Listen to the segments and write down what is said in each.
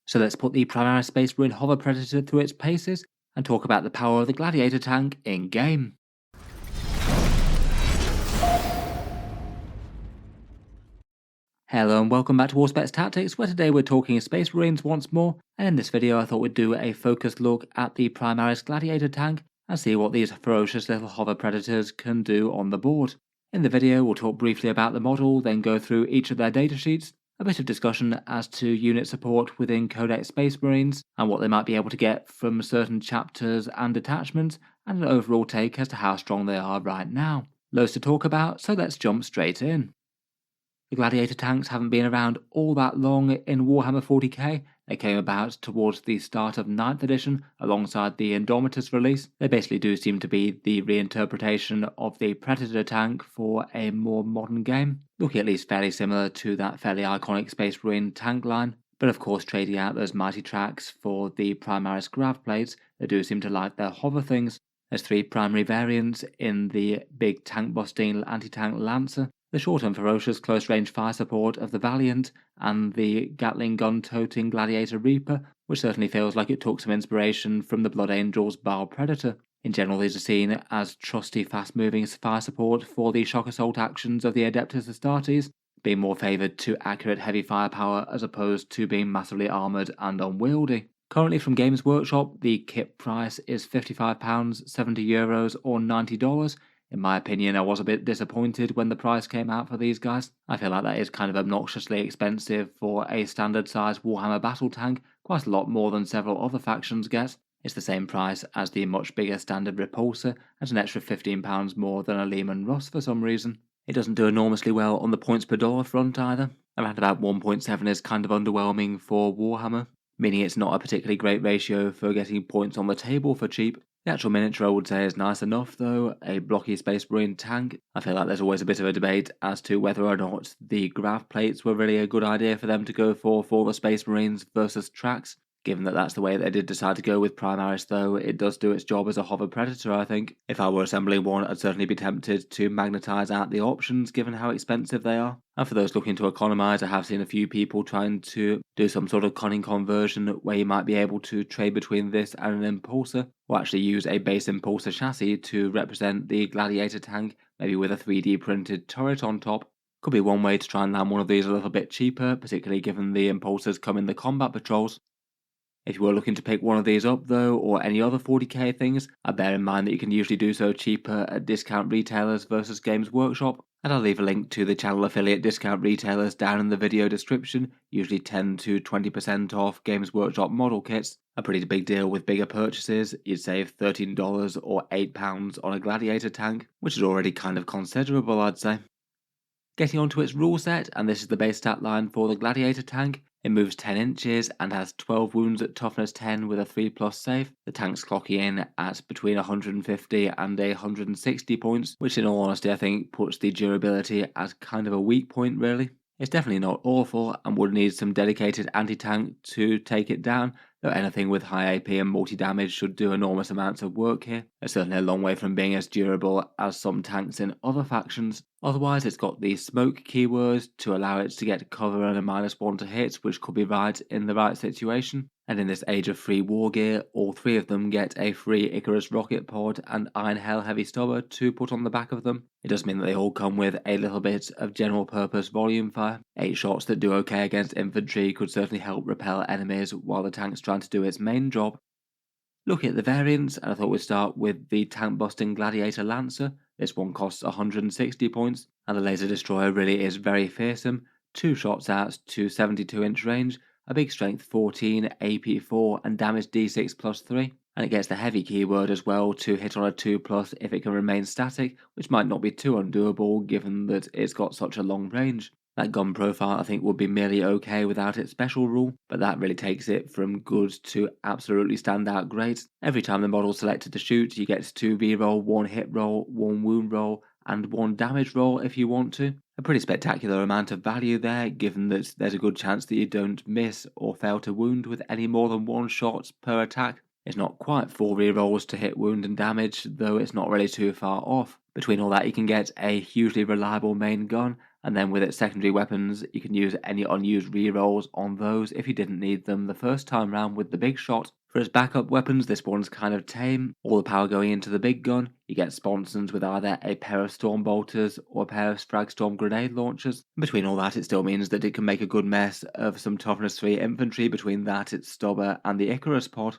So let's put the Primaris Space Marine Hover Predator through its paces and talk about the power of the Gladiator tank in game. Hello and welcome back to Auspex Tactics, where today we're talking Space Marines once more, and in this video I thought we'd do a focused look at the Primaris Gladiator tank and see what these ferocious little hover predators can do on the board. In the video we'll talk briefly about the model, then go through each of their datasheets, a bit of discussion as to unit support within Codex Space Marines and what they might be able to get from certain chapters and detachments, and an overall take as to how strong they are right now. Loads to talk about, so let's jump straight in. The Gladiator tanks haven't been around all that long in Warhammer 40k. They came about towards the start of 9th edition alongside the Indomitus release. They basically do seem to be the reinterpretation of the Predator tank for a more modern game, looking at least fairly similar to that fairly iconic Space Marine tank line, but of course trading out those mighty tracks for the Primaris grav plates that do seem to like their hover things. There's 3 primary variants in the big tank busting anti-tank Lancer, the short and ferocious close-range fire support of the Valiant, and the Gatling gun-toting Gladiator Reaper, which certainly feels like it took some inspiration from the Blood Angel's Baal Predator. In general, these are seen as trusty, fast-moving fire support for the shock assault actions of the Adeptus Astartes, being more favoured to accurate heavy firepower as opposed to being massively armoured and unwieldy. Currently from Games Workshop, the kit price is £55, €70 or $90. In my opinion, I was a bit disappointed when the price came out for these guys. I feel like that is kind of obnoxiously expensive for a standard size Warhammer battle tank, quite a lot more than several other factions get. It's the same price as the much bigger standard Repulsor, and an extra £15 more than a Lehman Russ for some reason. It doesn't do enormously well on the points per dollar front either. Around about 1.7 is kind of underwhelming for Warhammer, meaning it's not a particularly great ratio for getting points on the table for cheap. The actual miniature I would say is nice enough though, a blocky Space Marine tank. I feel like there's always a bit of a debate as to whether or not the grav plates were really a good idea for them to go for the Space Marines versus tracks. Given that that's the way they did decide to go with Primaris though, it does do its job as a hover predator I think. If I were assembling one, I'd certainly be tempted to magnetise out the options given how expensive they are. And for those looking to economise, I have seen a few people trying to do some sort of cunning conversion where you might be able to trade between this and an Impulsor, or actually use a base Impulsor chassis to represent the Gladiator tank, maybe with a 3D printed turret on top. Could be one way to try and land one of these a little bit cheaper, particularly given the Impulsors come in the combat patrols. If you were looking to pick one of these up though, or any other 40k things, bear in mind that you can usually do so cheaper at discount retailers versus Games Workshop, and I'll leave a link to the channel affiliate discount retailers down in the video description, usually 10 to 20% off Games Workshop model kits. A pretty big deal with bigger purchases. You'd save $13 or £8 on a Gladiator tank, which is already kind of considerable I'd say. Getting onto its rule set, and this is the base stat line for the Gladiator tank. It moves 10 inches and has 12 wounds at toughness 10 with a 3+ save. The tank's clocking in at between 150 and 160 points, which in all honesty I think puts the durability as kind of a weak point really. It's definitely not awful and would need some dedicated anti-tank to take it down, though anything with high AP and multi-damage should do enormous amounts of work here. It's certainly a long way from being as durable as some tanks in other factions. Otherwise, it's got the smoke keyword to allow it to get cover and a -1 to hit, which could be right in the right situation. And in this age of free war gear, all 3 of them get a free Icarus rocket pod and Iron Hell heavy stubber to put on the back of them. It does mean that they all come with a little bit of general purpose volume fire. 8 shots that do okay against infantry could certainly help repel enemies while the tank's trying to do its main job. Looking at the variants, and I thought we'd start with the tank busting Gladiator Lancer. This one costs 160 points, and the laser destroyer really is very fearsome. 2 shots out to 72-inch range, a big strength 14, AP 4, and damage D6 +3. And it gets the heavy keyword as well to hit on a 2+ if it can remain static, which might not be too undoable given that it's got such a long range. That gun profile I think would be merely okay without its special rule, but that really takes it from good to absolutely stand out great. Every time the model's selected to shoot, you get 2 B-roll, 1 hit roll, 1 wound roll, and 1 damage roll if you want to. A pretty spectacular amount of value there, given that there's a good chance that you don't miss or fail to wound with any more than 1 shot per attack. It's not quite 4 rerolls to hit wound and damage, though it's not really too far off. Between all that, you can get a hugely reliable main gun, and then with its secondary weapons, you can use any unused rerolls on those if you didn't need them the first time round with the big shot. For its backup weapons, this one's kind of tame. All the power going into the big gun. You get sponsons with either a pair of storm bolters or a pair of Spragstorm grenade launchers. Between all that, it still means that it can make a good mess of some toughness 3 infantry between that, its stubber, and the Icarus pod.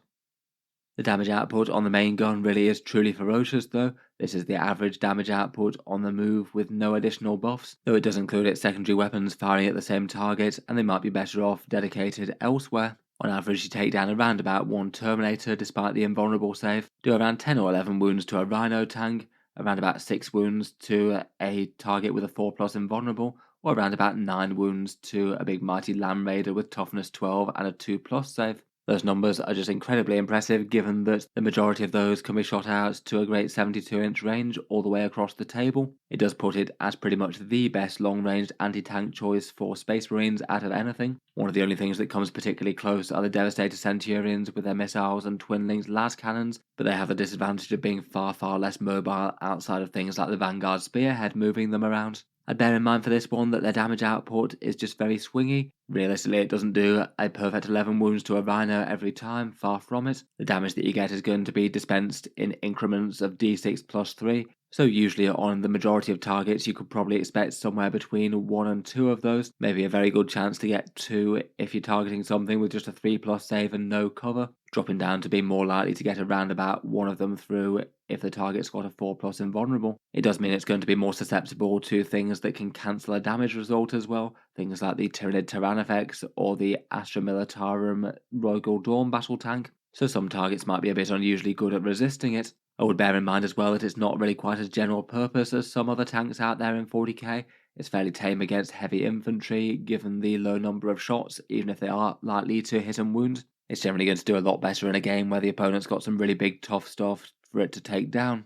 The damage output on the main gun really is truly ferocious though. This is the average damage output on the move with no additional buffs, though it does include its secondary weapons firing at the same target, and they might be better off dedicated elsewhere. On average, you take down around about 1 Terminator despite the invulnerable save, do around 10 or 11 wounds to a Rhino tank, around about 6 wounds to a target with a 4+ invulnerable, or around about 9 wounds to a big mighty Land Raider with toughness 12 and a 2+ save. Those numbers are just incredibly impressive given that the majority of those can be shot out to a great 72-inch range all the way across the table. It does put it as pretty much the best long-ranged anti-tank choice for Space Marines out of anything. One of the only things that comes particularly close are the Devastator Centurions with their missiles and twin-linked las cannons, but they have the disadvantage of being far less mobile outside of things like the Vanguard Spearhead moving them around. I'd bear in mind for this one that their damage output is just very swingy. Realistically, it doesn't do a perfect 11 wounds to a Rhino every time, far from it. The damage that you get is going to be dispensed in increments of d6 plus 3, so usually on the majority of targets you could probably expect somewhere between 1 and 2 of those, maybe a very good chance to get 2 if you're targeting something with just a 3+ save and no cover, dropping down to be more likely to get around about 1 of them through if the target's got a 4+ invulnerable. It does mean it's going to be more susceptible to things that can cancel a damage result as well, things like the Tyranid Tyrannifex or the Astra Militarum Royal Dawn battle tank, so some targets might be a bit unusually good at resisting it. I would bear in mind as well that it's not really quite as general purpose as some other tanks out there in 40k. It's fairly tame against heavy infantry given the low number of shots, even if they are likely to hit and wound. It's generally going to do a lot better in a game where the opponent's got some really big tough stuff for it to take down.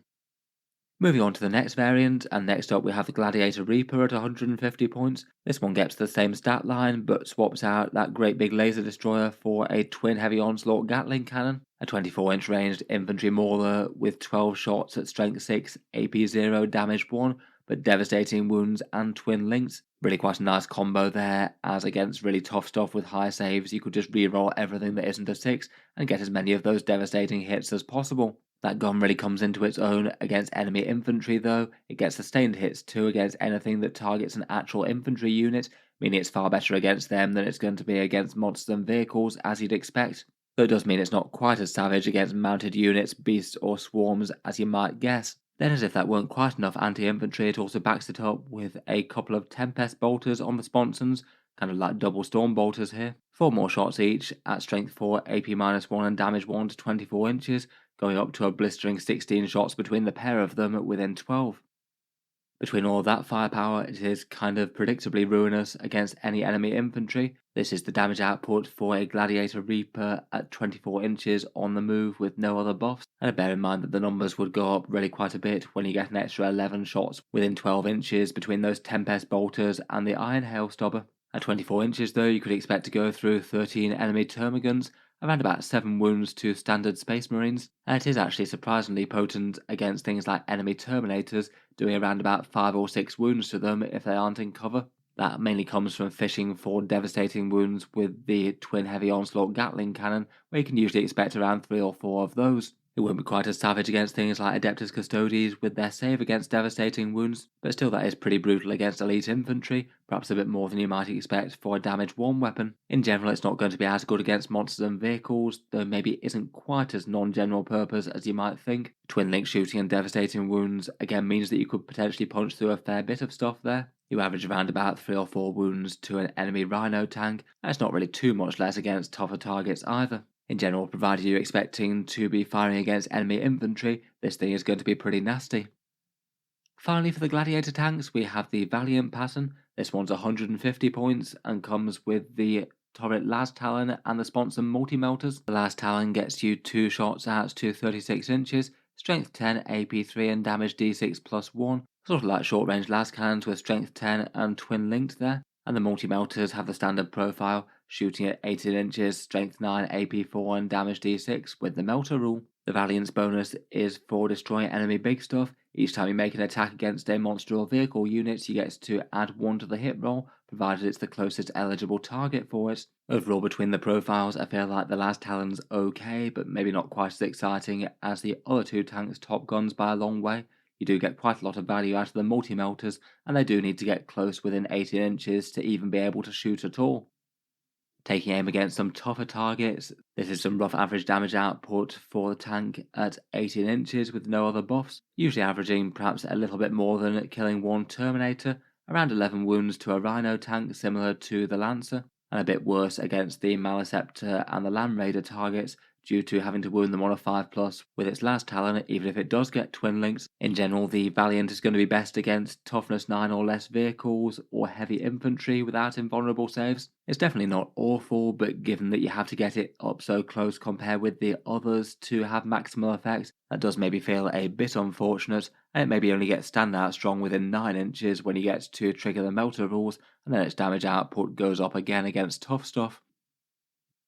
Moving on to the next variant, and next up we have the Gladiator Reaper at 150 points. This one gets the same stat line, but swaps out that great big laser destroyer for a twin heavy onslaught Gatling cannon, a 24-inch ranged infantry mauler with 12 shots at strength 6, AP 0, damage 1, but devastating wounds and twin links. Really quite a nice combo there, as against really tough stuff with high saves, you could just reroll everything that isn't a 6 and get as many of those devastating hits as possible. That gun really comes into its own against enemy infantry though. It gets sustained hits too against anything that targets an actual infantry unit, meaning it's far better against them than it's going to be against monsters and vehicles as you'd expect. Though it does mean it's not quite as savage against mounted units, beasts or swarms as you might guess. Then as if that weren't quite enough anti-infantry, it also backs it up with a couple of Tempest bolters on the sponsons, kind of like double storm bolters here. 4 more shots each at strength 4, AP -1 and damage 1 to 24 inches, going up to a blistering 16 shots between the pair of them within 12. Between all of that firepower, it is kind of predictably ruinous against any enemy infantry. This is the damage output for a Gladiator Reaper at 24 inches on the move with no other buffs, and bear in mind that the numbers would go up really quite a bit when you get an extra 11 shots within 12 inches between those Tempest bolters and the Iron Hail stubber. At 24 inches though, you could expect to go through 13 enemy termagants, around about 7 wounds to standard Space Marines, and it is actually surprisingly potent against things like enemy Terminators, doing around about 5 or 6 wounds to them if they aren't in cover. That mainly comes from fishing for devastating wounds with the twin heavy onslaught Gatling cannon, where you can usually expect around 3 or 4 of those. It won't be quite as savage against things like Adeptus Custodes with their save against devastating wounds, but still that is pretty brutal against elite infantry, perhaps a bit more than you might expect for a damage 1 weapon. In general, it's not going to be as good against monsters and vehicles, though maybe it isn't quite as non-general purpose as you might think. Twin link shooting and devastating wounds again means that you could potentially punch through a fair bit of stuff there. You average around about 3 or 4 wounds to an enemy Rhino tank, and it's not really too much less against tougher targets either. In general, provided you're expecting to be firing against enemy infantry, this thing is going to be pretty nasty. Finally, for the Gladiator tanks, we have the Valiant pattern. This one's 150 points and comes with the turret Las Talon and the sponsor multi-melters. The Las Talon gets you 2 shots out to 36 inches, strength 10, AP 3 and damage d6 plus 1, sort of like short-range las cannons with strength 10 and twin linked there. And the multi-melters have the standard profile, shooting at 18 inches, strength 9, AP 4 and damage d6 with the melter rule. The Valiant's bonus is for destroying enemy big stuff. Each time you make an attack against a monster or vehicle unit, you get to add 1 to the hit roll, provided it's the closest eligible target for it. Overall, between the profiles, I feel like the last Talon's okay, but maybe not quite as exciting as the other 2 tanks' top guns by a long way. You do get quite a lot of value out of the multi-melters, and they do need to get close within 18 inches to even be able to shoot at all. Taking aim against some tougher targets, this is some rough average damage output for the tank at 18 inches with no other buffs, usually averaging perhaps a little bit more than killing 1 Terminator, around 11 wounds to a Rhino tank similar to the Lancer, and a bit worse against the Maleceptor and the Land Raider targets due to having to wound them on a 5+ with its last Talon even if it does get twin links. In general, the Valiant is going to be best against toughness 9 or less vehicles or heavy infantry without invulnerable saves. It's definitely not awful, but given that you have to get it up so close compared with the others to have maximal effect, that does maybe feel a bit unfortunate, and it maybe only gets standout strong within 9 inches when you get to trigger the melter rules, and then its damage output goes up again against tough stuff.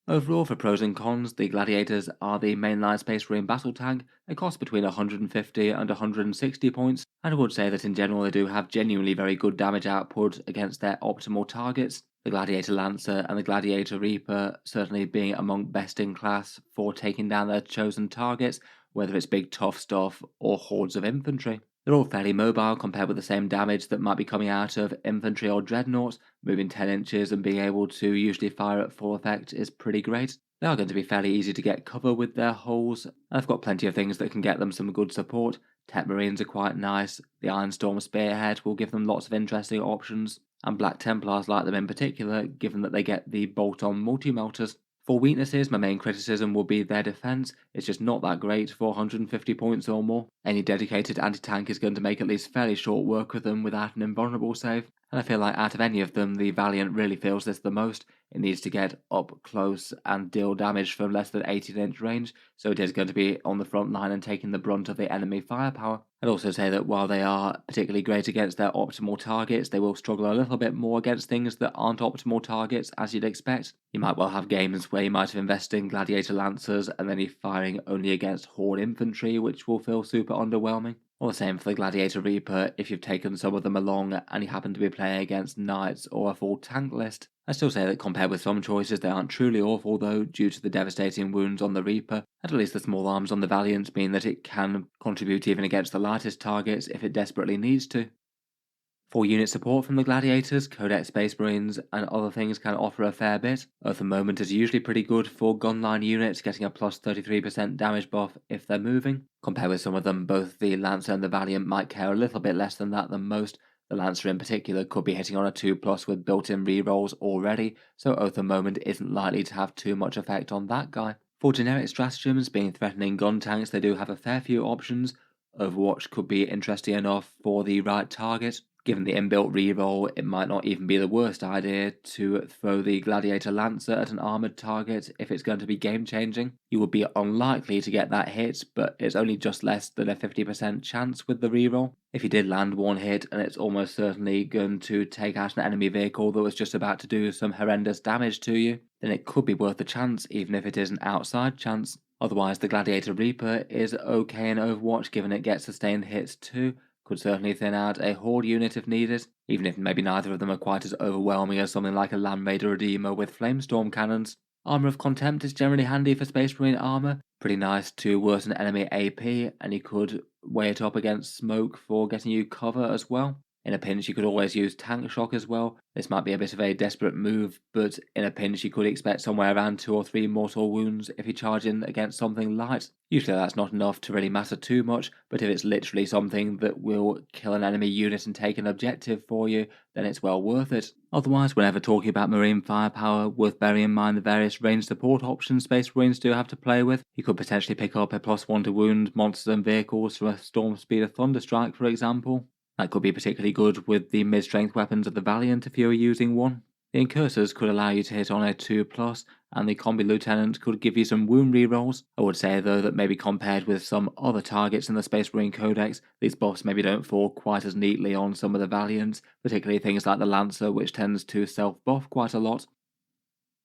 Overall, for pros and cons, the Gladiators are the mainline Space Marine battle tank. They cost between 150 and 160 points, and I would say that in general they do have genuinely very good damage output against their optimal targets. The Gladiator Lancer and the Gladiator Reaper certainly being among best in class for taking down their chosen targets, whether it's big tough stuff or hordes of infantry. They're all fairly mobile compared with the same damage that might be coming out of infantry or dreadnoughts. Moving 10 inches and being able to usually fire at full effect is pretty great. They are going to be fairly easy to get cover with their holes, and I've got plenty of things that can get them some good support. Tech Marines are quite nice, the Ironstorm Spearhead will give them lots of interesting options, and Black Templars like them in particular, given that they get the bolt-on multi-melters. For weaknesses, my main criticism will be their defense. It's just not that great for 150 points or more. Any dedicated anti-tank is going to make at least fairly short work with them without an invulnerable save, and I feel like out of any of them, the Valiant really feels this the most. It needs to get up close and deal damage from less than 18-inch range, so it is going to be on the front line and taking the brunt of the enemy firepower. I'd also say that while they are particularly great against their optimal targets, they will struggle a little bit more against things that aren't optimal targets, as you'd expect. You might well have games where you might have invested in Gladiator Lancers and then you're firing only against Horde infantry, which will feel super underwhelming. Or the same for the Gladiator Reaper if you've taken some of them along and you happen to be playing against Knights or a full tank list. I still say that compared with some choices they aren't truly awful though, due to the devastating wounds on the Reaper, and at least the small arms on the Valiant mean that it can contribute even against the lightest targets if it desperately needs to. For unit support from the Gladiators, Codex Space Marines and other things can offer a fair bit. At the moment is usually pretty good for gunline units, getting a plus 33% damage buff if they're moving. Compared with some of them, both the Lancer and the Valiant might care a little bit less than that than most. The Lancer in particular could be hitting on a 2+ with built-in rerolls already, so at the moment isn't likely to have too much effect on that guy. For generic stratagems, being threatening gun tanks, they do have a fair few options. Overwatch could be interesting enough for the right target. Given the inbuilt reroll, it might not even be the worst idea to throw the Gladiator Lancer at an armoured target if it's going to be game-changing. You would be unlikely to get that hit, but it's only just less than a 50% chance with the reroll. If you did land one hit and it's almost certainly going to take out an enemy vehicle that was just about to do some horrendous damage to you, then it could be worth a chance even if it is an outside chance. Otherwise, the Gladiator Reaper is okay in Overwatch given it gets sustained hits too. Could certainly thin out a Horde unit if needed, even if maybe neither of them are quite as overwhelming as something like a Land Raider Redeemer with Flamestorm cannons. Armour of Contempt is generally handy for Space Marine armour, pretty nice to worsen enemy AP, and you could weigh it up against smoke for getting you cover as well. In a pinch, you could always use Tank Shock as well. This might be a bit of a desperate move, but in a pinch you could expect somewhere around 2 or 3 mortal wounds if you charge in against something light. Usually that's not enough to really matter too much, but if it's literally something that will kill an enemy unit and take an objective for you, then it's well worth it. Otherwise, whenever talking about Marine firepower, worth bearing in mind the various range support options Space Marines do have to play with. You could potentially pick up a +1 to wound monsters and vehicles from a Storm Speeder Thunderstrike, for example. That could be particularly good with the mid-strength weapons of the Valiant if you were using one. The Incursors could allow you to hit on a 2+, and the Combi Lieutenant could give you some wound rerolls. I would say though that maybe compared with some other targets in the Space Marine Codex, these buffs maybe don't fall quite as neatly on some of the Valiants, particularly things like the Lancer, which tends to self-buff quite a lot.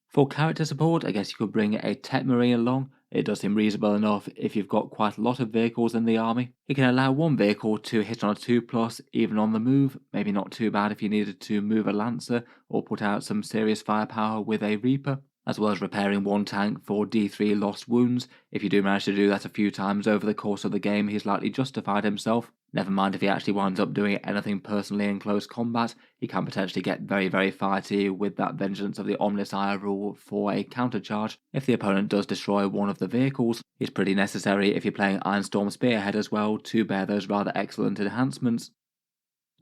For character support, I guess you could bring a Tech Marine along. It does seem reasonable enough if you've got quite a lot of vehicles in the army. It can allow one vehicle to hit on a 2+, even on the move. Maybe not too bad if you needed to move a Lancer or put out some serious firepower with a Reaper, as well as repairing one tank for D3 lost wounds. If you do manage to do that a few times over the course of the game, he's likely justified himself. Never mind if he actually winds up doing anything personally in close combat, he can potentially get very fighty with that Vengeance of the Omnisire rule for a countercharge. If the opponent does destroy one of the vehicles, it's pretty necessary if you're playing Ironstorm Spearhead as well to bear those rather excellent enhancements.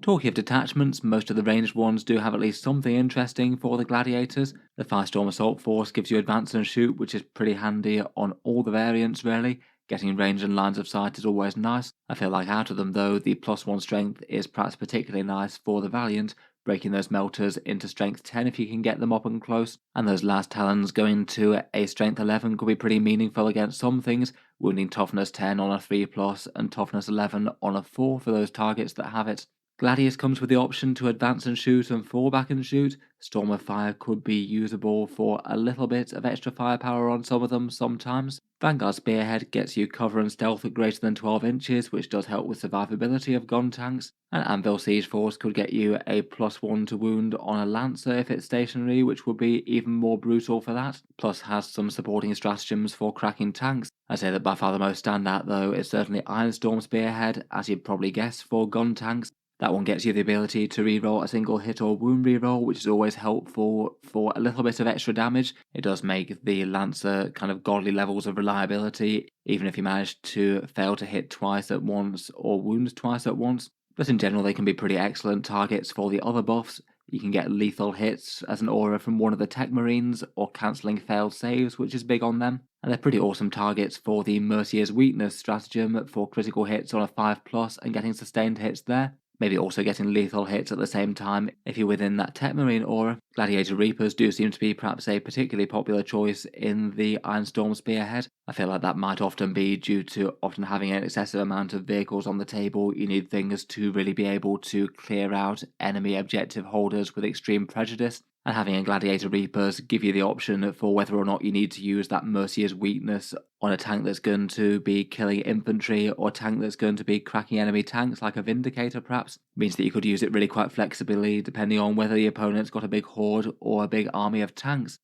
Talking of detachments, most of the ranged ones do have at least something interesting for the gladiators. The Firestorm Assault Force gives you advance and shoot, which is pretty handy on all the variants really. Getting range and lines of sight is always nice. I feel like out of them though, the +1 strength is perhaps particularly nice for the Valiant, breaking those melters into strength 10 if you can get them up and close, and those last talons going to a strength 11 could be pretty meaningful against some things, wounding toughness 10 on a 3+ and toughness 11 on a 4 for those targets that have it. Gladius comes with the option to advance and shoot and fall back and shoot. Storm of Fire could be usable for a little bit of extra firepower on some of them sometimes. Vanguard Spearhead gets you cover and stealth at greater than 12 inches, which does help with survivability of gun tanks. And Anvil Siege Force could get you a +1 to wound on a Lancer if it's stationary, which would be even more brutal for that. Plus has some supporting stratagems for cracking tanks. I'd say that by far the most standout though is certainly Ironstorm Spearhead, as you'd probably guess for gun tanks. That one gets you the ability to reroll a single hit or wound reroll, which is always helpful for a little bit of extra damage. It does make the Lancer kind of godly levels of reliability, even if you manage to fail to hit twice at once or wound twice at once. But in general, they can be pretty excellent targets for the other buffs. You can get lethal hits as an aura from one of the Tech Marines, or cancelling failed saves, which is big on them. And they're pretty awesome targets for the Mercier's Weakness stratagem for critical hits on a 5+ and getting sustained hits there. Maybe also getting lethal hits at the same time if you're within that Tech Marine aura. Gladiator Reapers do seem to be perhaps a particularly popular choice in the Ironstorm Spearhead. I feel like that might often be due to often having an excessive amount of vehicles on the table. You need things to really be able to clear out enemy objective holders with extreme prejudice. And having a Gladiator Reapers give you the option for whether or not you need to use that Mercier's Weakness on a tank that's going to be killing infantry or a tank that's going to be cracking enemy tanks like a Vindicator perhaps. Means that you could use it really quite flexibly depending on whether the opponent's got a big horde or a big army of tanks.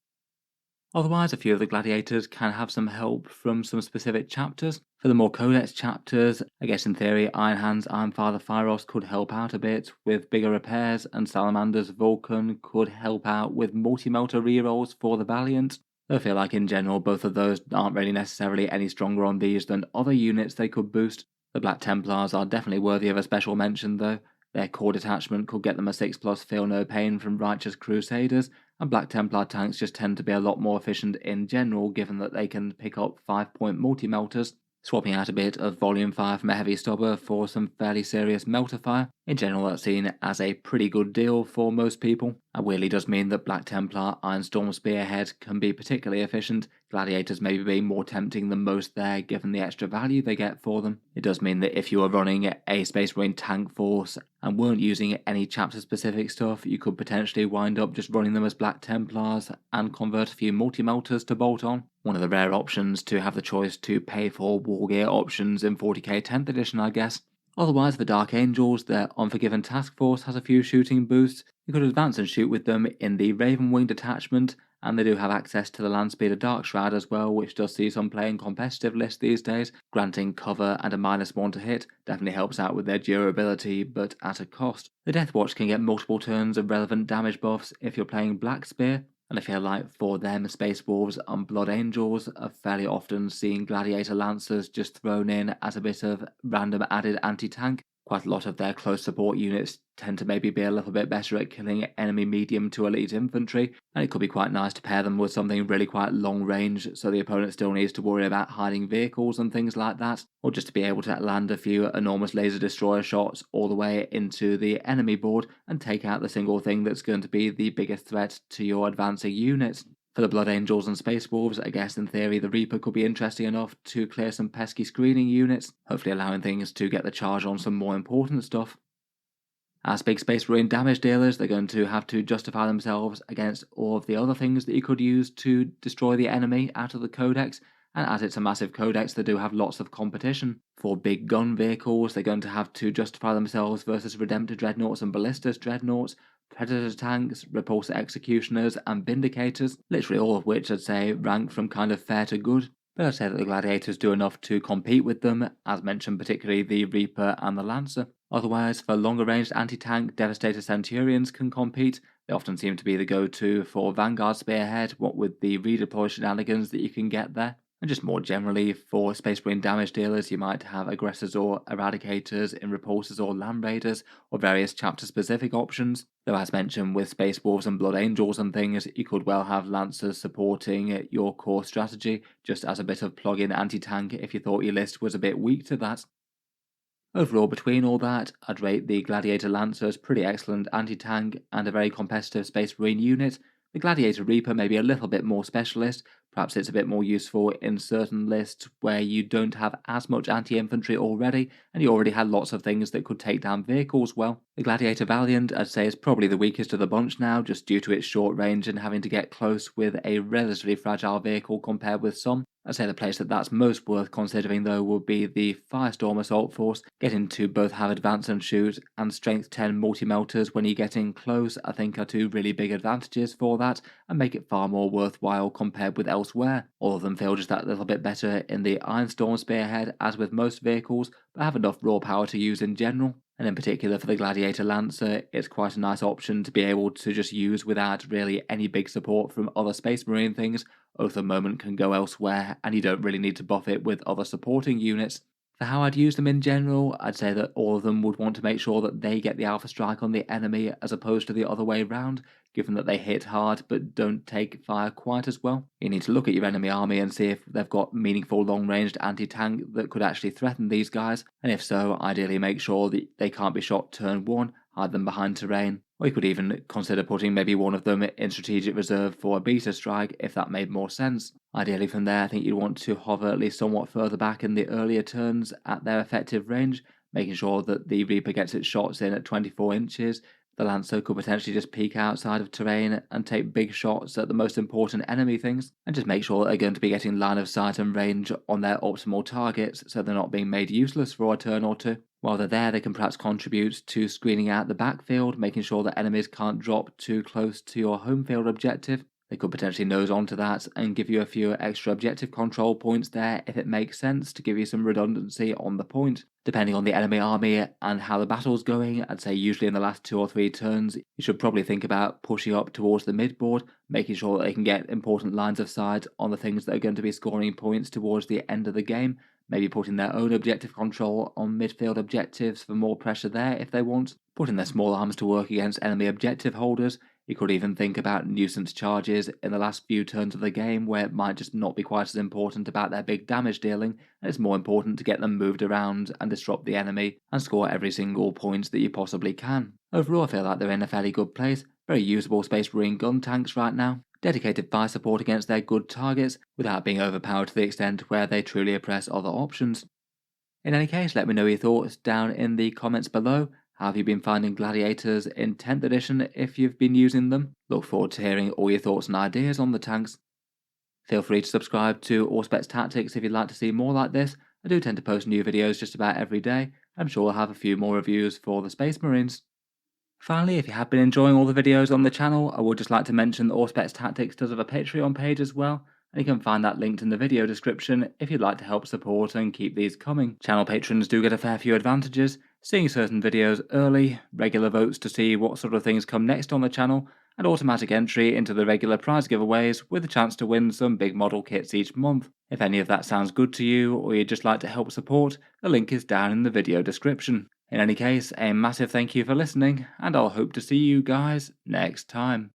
Otherwise, a few of the gladiators can have some help from some specific chapters. For the more codex chapters, I guess in theory Iron Hands Ironfather Phyros could help out a bit with bigger repairs, and Salamander's Vulcan could help out with multi-melter rerolls for the Valiant. I feel like in general both of those aren't really necessarily any stronger on these than other units they could boost. The Black Templars are definitely worthy of a special mention though. Their core detachment could get them a 6+ Feel No Pain from Righteous Crusaders, and Black Templar tanks just tend to be a lot more efficient in general given that they can pick up 5-point multi-melters. Swapping out a bit of volume fire from a heavy stubber for some fairly serious melter fire. In general, that's seen as a pretty good deal for most people. That weirdly does mean that Black Templar Ironstorm Spearhead can be particularly efficient. Gladiators maybe being more tempting than most there given the extra value they get for them. It does mean that if you were running a Space Marine tank force and weren't using any chapter specific stuff, you could potentially wind up just running them as Black Templars and convert a few multi-melters to bolt on. One of the rare options to have the choice to pay for war gear options in 40k 10th edition, I guess. Otherwise, the Dark Angels, their Unforgiven Task Force has a few shooting boosts. You could advance and shoot with them in the Ravenwing detachment, and they do have access to the land speed of Dark Shroud as well, which does see some play in competitive lists these days. Granting cover and a -1 to hit definitely helps out with their durability, but at a cost. The Death Watch can get multiple turns of relevant damage buffs if you're playing Black Spear, and I feel like for them, Space Wolves and Blood Angels are fairly often seeing Gladiator Lancers just thrown in as a bit of random added anti-tank. Quite a lot of their close support units tend to maybe be a little bit better at killing enemy medium to elite infantry, and it could be quite nice to pair them with something really quite long range so the opponent still needs to worry about hiding vehicles and things like that, or just to be able to land a few enormous laser destroyer shots all the way into the enemy board and take out the single thing that's going to be the biggest threat to your advancing units. For the Blood Angels and Space Wolves, I guess in theory the Reaper could be interesting enough to clear some pesky screening units, hopefully allowing things to get the charge on some more important stuff. As big Space Marine damage dealers, they're going to have to justify themselves against all of the other things that you could use to destroy the enemy out of the codex, and as it's a massive codex, they do have lots of competition. For big gun vehicles, they're going to have to justify themselves versus Redemptor Dreadnoughts and Ballistas Dreadnoughts, Predator tanks, Repulsor Executioners, and Vindicators, literally all of which I'd say rank from kind of fair to good. But I'd say that the Gladiators do enough to compete with them, as mentioned, particularly the Reaper and the Lancer. Otherwise, for longer ranged anti-tank, Devastator Centurions can compete. They often seem to be the go-to for Vanguard Spearhead, what with the redeploy shenanigans that you can get there. And just more generally, for Space Marine damage dealers, you might have Aggressors or Eradicators in Repulsors or Land Raiders, or various chapter-specific options. Though as mentioned, with Space Wolves and Blood Angels and things, you could well have Lancers supporting your core strategy, just as a bit of plug-in anti-tank if you thought your list was a bit weak to that. Overall, between all that, I'd rate the Gladiator Lancer as pretty excellent anti-tank and a very competitive Space Marine unit. The Gladiator Reaper may be a little bit more specialist, perhaps it's a bit more useful in certain lists where you don't have as much anti-infantry already, and you already had lots of things that could take down vehicles well. The Gladiator Valiant, I'd say, is probably the weakest of the bunch now, just due to its short range and having to get close with a relatively fragile vehicle compared with some. I'd say the place that's most worth considering though would be the Firestorm Assault Force. Getting to both have Advance and Shoot and Strength 10 multi-melters when you're getting close I think are two really big advantages for that and make it far more worthwhile compared with elsewhere. All of them feel just that little bit better in the Ironstorm Spearhead as with most vehicles, but have enough raw power to use in general. And in particular for the Gladiator Lancer, it's quite a nice option to be able to just use without really any big support from other Space Marine things. Oath of Moment can go elsewhere, and you don't really need to buff it with other supporting units. For how I'd use them in general, I'd say that all of them would want to make sure that they get the alpha strike on the enemy as opposed to the other way round, given that they hit hard but don't take fire quite as well. You need to look at your enemy army and see if they've got meaningful long-ranged anti-tank that could actually threaten these guys, and if so, ideally make sure that they can't be shot turn 1, hide them behind terrain, or you could even consider putting maybe one of them in strategic reserve for a beta strike if that made more sense. Ideally from there I think you'd want to hover at least somewhat further back in the earlier turns at their effective range, making sure that the Reaper gets its shots in at 24 inches. The Lancer could potentially just peek outside of terrain and take big shots at the most important enemy things, and just make sure that they're going to be getting line of sight and range on their optimal targets so they're not being made useless for a turn or two. While they're there, they can perhaps contribute to screening out the backfield, making sure that enemies can't drop too close to your home field objective. They could potentially nose onto that and give you a few extra objective control points there if it makes sense to give you some redundancy on the point. Depending on the enemy army and how the battle's going, I'd say usually in the last 2 or 3 turns, you should probably think about pushing up towards the midboard, making sure that they can get important lines of sight on the things that are going to be scoring points towards the end of the game, maybe putting their own objective control on midfield objectives for more pressure there if they want, putting their small arms to work against enemy objective holders. You could even think about nuisance charges in the last few turns of the game where it might just not be quite as important about their big damage dealing, and it's more important to get them moved around and disrupt the enemy and score every single point that you possibly can. Overall I feel like they're in a fairly good place, very usable Space Marine gun tanks right now, dedicated fire support against their good targets without being overpowered to the extent where they truly oppress other options. In any case, let me know your thoughts down in the comments below. How have you been finding Gladiators in 10th edition if you've been using them? Look forward to hearing all your thoughts and ideas on the tanks. Feel free to subscribe to Auspex Tactics if you'd like to see more like this. I do tend to post new videos just about every day. I'm sure I'll have a few more reviews for the Space Marines. Finally, if you have been enjoying all the videos on the channel, I would just like to mention that Auspex Tactics does have a Patreon page as well, and you can find that linked in the video description if you'd like to help support and keep these coming. Channel patrons do get a fair few advantages, seeing certain videos early, regular votes to see what sort of things come next on the channel, and automatic entry into the regular prize giveaways with a chance to win some big model kits each month. If any of that sounds good to you, or you'd just like to help support, the link is down in the video description. In any case, a massive thank you for listening, and I'll hope to see you guys next time.